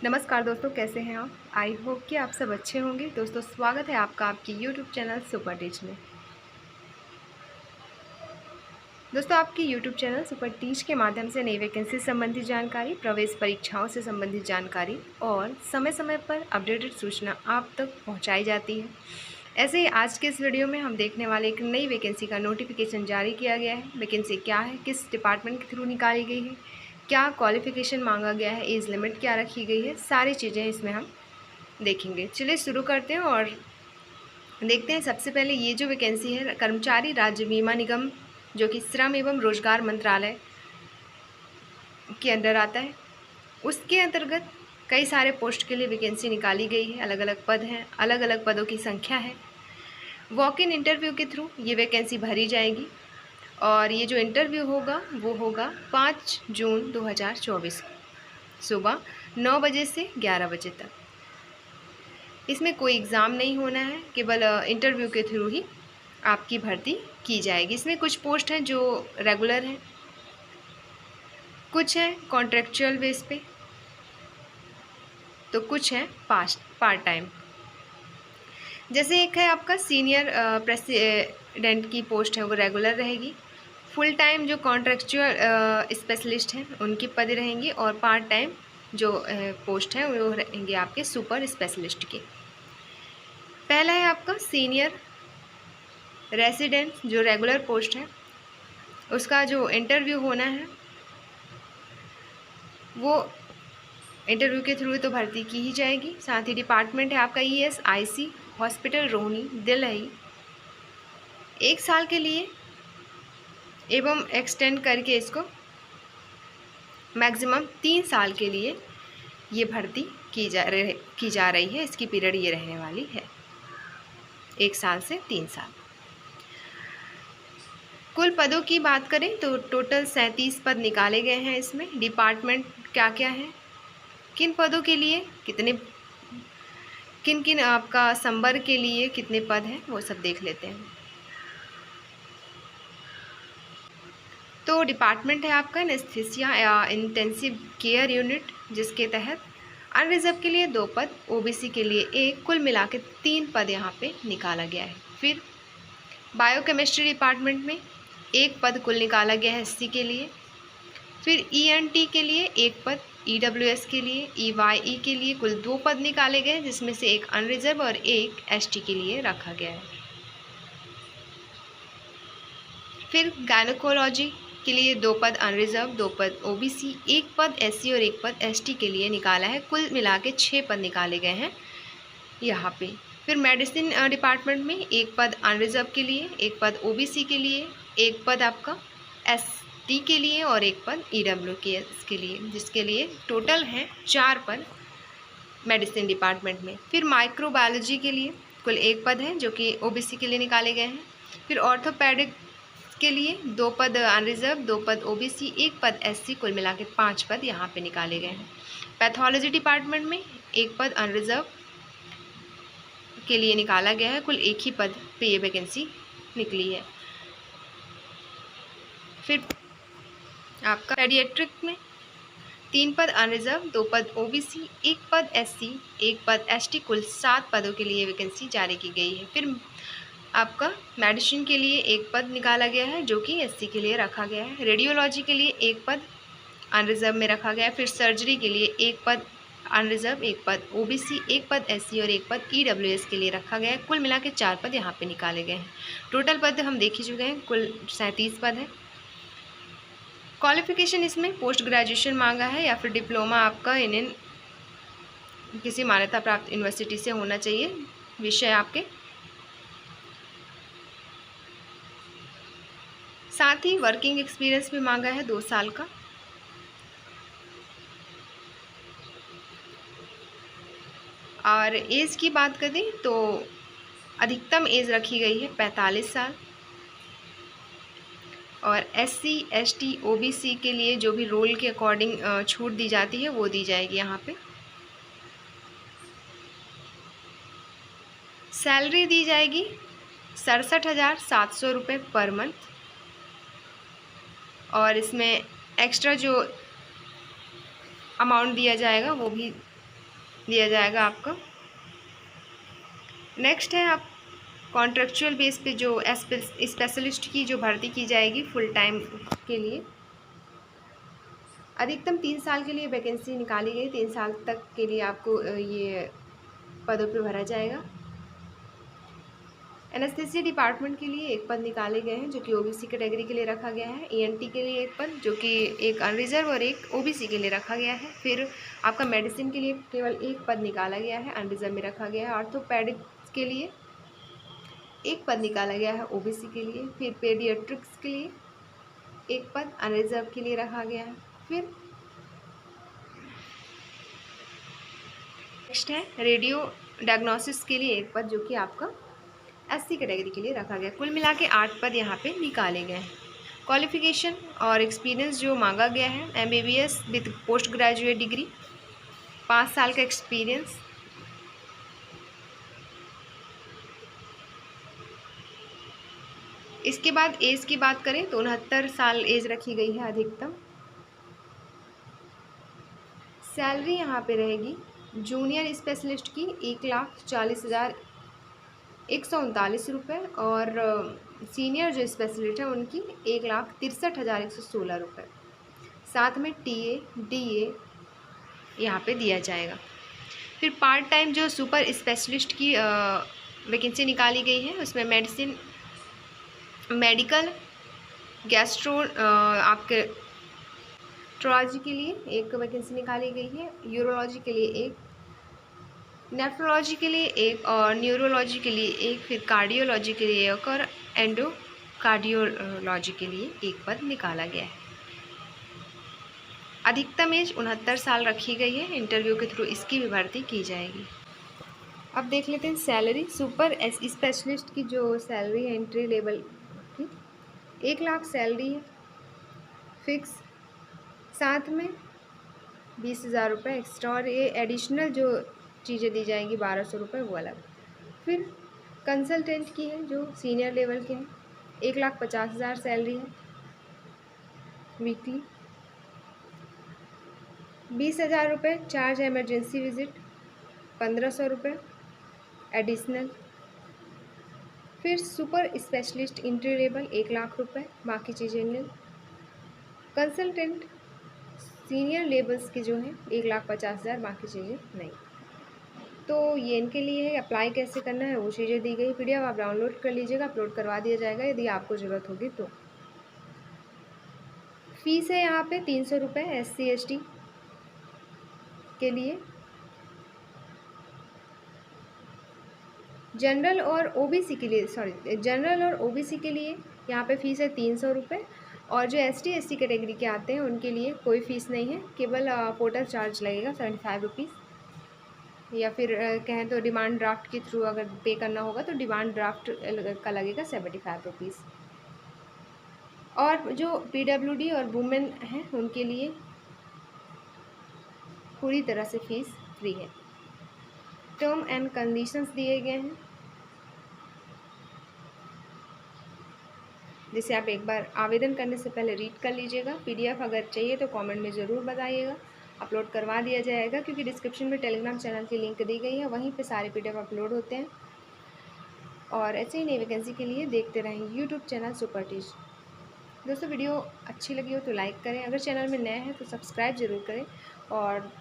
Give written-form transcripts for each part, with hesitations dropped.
नमस्कार दोस्तों, कैसे हैं आप। आई होप कि आप सब अच्छे होंगे। दोस्तों, स्वागत है आपका आपकी यूट्यूब चैनल सुपर टीच में। दोस्तों, आपकी यूट्यूब चैनल सुपर टीच के माध्यम से नई वैकेंसी संबंधित जानकारी, प्रवेश परीक्षाओं से संबंधित जानकारी और समय समय पर अपडेटेड सूचना आप तक पहुंचाई जाती है। ऐसे ही आज के इस वीडियो में हम देखने वाले एक नई वैकेंसी का नोटिफिकेशन जारी किया गया है। वैकेंसी क्या है, किस डिपार्टमेंट के थ्रू निकाली गई है, क्या क्वालिफिकेशन मांगा गया है, एज लिमिट क्या रखी गई है, सारी चीज़ें इसमें हम देखेंगे। चलिए शुरू करते हैं और देखते हैं। सबसे पहले ये जो वैकेंसी है कर्मचारी राज्य बीमा निगम, जो कि श्रम एवं रोजगार मंत्रालय के अंडर आता है, उसके अंतर्गत कई सारे पोस्ट के लिए वैकेंसी निकाली गई है। अलग अलग पद हैं, अलग अलग पदों की संख्या है। वॉक इन इंटरव्यू के थ्रू ये वैकेंसी भरी जाएगी और ये जो इंटरव्यू होगा वो होगा 5 जून 2024 सुबह 9 बजे से 11 बजे तक। इसमें कोई एग्ज़ाम नहीं होना है, केवल इंटरव्यू के थ्रू ही आपकी भर्ती की जाएगी। इसमें कुछ पोस्ट हैं जो रेगुलर हैं, कुछ हैं कॉन्ट्रेक्चुअल बेस पे, तो कुछ हैं पार्ट टाइम। जैसे एक है आपका सीनियर प्रेसिडेंट की पोस्ट है, वो रेगुलर रहेगी। फुल टाइम जो कॉन्ट्रेक्चुअल स्पेशलिस्ट हैं उनकी पद रहेंगी और पार्ट टाइम जो पोस्ट हैं वो रहेंगे आपके सुपर स्पेशलिस्ट के। पहला है आपका सीनियर रेसिडेंट, जो रेगुलर पोस्ट है, उसका जो इंटरव्यू होना है वो इंटरव्यू के थ्रू तो भर्ती की ही जाएगी। साथ ही डिपार्टमेंट है आपका ESIC हॉस्पिटल रोहिणी दिल्ली, 1 साल के लिए एवं एक्सटेंड करके इसको मैक्सिमम 3 साल के लिए ये भर्ती की जा रही है। इसकी पीरियड ये रहने वाली है 1 साल से 3 साल। कुल पदों की बात करें तो टोटल 37 पद निकाले गए हैं। इसमें डिपार्टमेंट क्या क्या है, किन पदों के लिए कितने, किन किन आपका संवर्ग के लिए कितने पद हैं, वो सब देख लेते हैं। तो डिपार्टमेंट है आपका एनेस्थीसिया या इंटेंसिव केयर यूनिट, जिसके तहत अनरिजर्व के लिए 2 पद, OBC के लिए 1, कुल मिला के 3 पद यहाँ पे निकाला गया है। फिर बायोकेमिस्ट्री डिपार्टमेंट में 1 पद कुल निकाला गया है SC के लिए। फिर ENT के लिए 1 पद, EWS के लिए, EYE के लिए कुल 2 पद निकाले गए, जिसमें से 1 अनरिजर्व और 1 ST के लिए रखा गया है। फिर गायनोकोलॉजी के लिए 2 पद अनरिजर्व, 2 पद OBC, 1 पद SC और 1 पद ST के लिए निकाला है। कुल मिला के 6 पद निकाले गए हैं यहाँ पे। फिर मेडिसिन डिपार्टमेंट में 1 पद अनरिजर्व के लिए, 1 पद OBC के लिए, 1 पद आपका ST के लिए और 1 पद EWS के लिए, जिसके लिए टोटल हैं 4 पद मेडिसिन डिपार्टमेंट में। फिर माइक्रोबायोलॉजी के लिए कुल 1 पद है, जो कि OBC के लिए निकाले गए हैं। फिर ऑर्थोपेडिक के लिए 2 पद अनरिजर्व, 2 पद OBC, 1 पद SC, कुल मिला के 5 पद यहाँ पे निकाले गए हैं। पैथोलॉजी डिपार्टमेंट में 1 पद अनरिजर्व के लिए निकाला गया है, कुल 1 ही पद पे ये वैकेंसी निकली है। फिर आपका पेडियाट्रिक में 3 पद अनरिजर्व, 2 पद OBC, 1 पद SC, 1 पद ST, कुल 7 पदों के लिए वैकेंसी जारी की गई है। फिर आपका मेडिसिन के लिए 1 पद निकाला गया है, जो कि SC के लिए रखा गया है। रेडियोलॉजी के लिए 1 पद अनरिजर्व में रखा गया है। फिर सर्जरी के लिए 1 पद अनरिजर्व, 1 पद OBC, 1 पद SC और 1 पद EWS के लिए रखा गया है। कुल मिला के 4 पद यहाँ पे निकाले गए हैं। टोटल पद हम देख ही चुके हैं, कुल 37 पद है। क्वालिफिकेशन इसमें पोस्ट ग्रेजुएशन मांगा है या फिर डिप्लोमा आपका इन किसी मान्यता प्राप्त यूनिवर्सिटी से होना चाहिए विषय आपके। साथ ही वर्किंग एक्सपीरियंस भी मांगा है 2 साल का। और एज की बात करें तो अधिकतम एज रखी गई है 45 साल और SC, ST, OBC के लिए जो भी रोल के अकॉर्डिंग छूट दी जाती है वो दी जाएगी यहाँ पे। सैलरी दी जाएगी 67,700 रुपये पर मंथ और इसमें एक्स्ट्रा जो अमाउंट दिया जाएगा वो भी दिया जाएगा आपका। नेक्स्ट है आप कॉन्ट्रेक्चुअल बेस पे जो स्पेशलिस्ट की जो भर्ती की जाएगी फुल टाइम के लिए। अधिकतम 3 साल के लिए वैकेंसी निकाली गई, 3 साल तक के लिए आपको ये पदों पे भरा जाएगा। एनेस्थीसिया डिपार्टमेंट के लिए एक पद निकाले गए हैं जो कि ओबीसी कैटेगरी के लिए रखा गया है। ईएनटी के लिए एक पद जो कि एक अनरिजर्व और एक ओबीसी के लिए रखा गया है। फिर आपका मेडिसिन के लिए केवल एक पद निकाला गया है, अनरिजर्व में रखा गया है। ऑर्थोपेडिक्स के लिए एक पद निकाला गया है ओबीसी के लिए। फिर पेडियाट्रिक्स के लिए एक पद अनरिजर्व के लिए रखा गया है। फिर नेक्स्ट है रेडियो डायग्नोसिस के लिए एक पद जो कि आपका एससी कैटेगरी के लिए रखा गया। कुल मिला के 8 पद यहाँ पे निकाले गए हैं। क्वालिफिकेशन और एक्सपीरियंस जो मांगा गया है, MBBS with post graduate degree, 5 साल का एक्सपीरियंस। इसके बाद एज की बात करें तो 69 साल एज रखी गई है अधिकतम। सैलरी यहाँ पे रहेगी जूनियर स्पेशलिस्ट की 1,40,139 रुपये और सीनियर जो स्पेशलिस्ट है उनकी 1,63,116 रुपये। साथ में टीए डीए यहाँ पे दिया जाएगा। फिर पार्ट टाइम जो सुपर स्पेशलिस्ट की वैकेंसी निकाली गई है उसमें मेडिकल गैस्ट्रो आपके ट्रोलॉजी के लिए एक वैकेंसी निकाली गई है, यूरोलॉजी के लिए एक, नेफ्रोलॉजी के लिए एक और न्यूरोलॉजी के लिए एक, फिर कार्डियोलॉजी के लिए एक और एंडोकार्डियोलॉजी के लिए एक पद निकाला गया है। अधिकतम एज 69 साल रखी गई है। इंटरव्यू के थ्रू इसकी भी भर्ती की जाएगी। अब देख लेते हैं सैलरी। सुपर स्पेशलिस्ट की जो सैलरी है एंट्री लेवल की 1 लाख सैलरी है फिक्स, साथ में 20,000 रुपये एक्स्ट्रा और ये एडिशनल जो चीज़ें दी जाएंगी 1,200 रुपये वो अलग। फिर कंसल्टेंट की है जो सीनियर लेवल के हैं, 1,50,000 सैलरी है वीकली। 20,000 रुपये चार्ज एमरजेंसी विजिट, 1,500 रुपये एडिशनल। फिर super specialist entry level 1 lakh रुपये, बाकी चीज़ें नहीं। कंसल्टेंट सीनियर लेवल्स के जो हैं 1,50,000, बाकी चीज़ें नहीं। तो ये इनके लिए है। अप्लाई कैसे करना है वो चीज़ें दी गई। पीडीएफ आप डाउनलोड कर लीजिएगा, अपलोड करवा दिया जाएगा यदि आपको ज़रूरत होगी तो। फीस है यहाँ पे 300 रुपये SC ST के लिए। जनरल और ओबीसी के लिए जनरल और ओबीसी के लिए यहाँ पे फ़ीस है 300 रुपये और जो ST SC कैटेगरी के आते हैं उनके लिए कोई फ़ीस नहीं है, केवल पोर्टल चार्ज लगेगा 75 रुपीज़, या फिर कहें तो डिमांड ड्राफ्ट के थ्रू अगर पे करना होगा तो डिमांड ड्राफ्ट का लगेगा 75 रुपीज़। और जो PWD और वुमेन हैं उनके लिए पूरी तरह से फ़ीस फ्री है। टर्म एंड कंडीशंस दिए गए हैं जिसे आप एक बार आवेदन करने से पहले रीड कर लीजिएगा। पीडीएफ अगर चाहिए तो कमेंट में ज़रूर बताइएगा, अपलोड करवा दिया जाएगा क्योंकि डिस्क्रिप्शन में टेलीग्राम चैनल की लिंक दी गई है, वहीं पे सारे पीडीएफ अपलोड होते हैं। और ऐसे ही नई वैकेंसी के लिए देखते रहें यूट्यूब चैनल सुपर टीच। दोस्तों वीडियो अच्छी लगी हो तो लाइक करें, अगर चैनल में नए हैं तो सब्सक्राइब ज़रूर करें और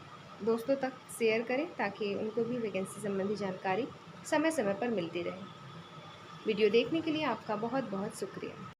दोस्तों तक शेयर करें ताकि उनको भी वैकेंसी संबंधी जानकारी समय समय पर मिलती रहे। वीडियो देखने के लिए आपका बहुत बहुत शुक्रिया।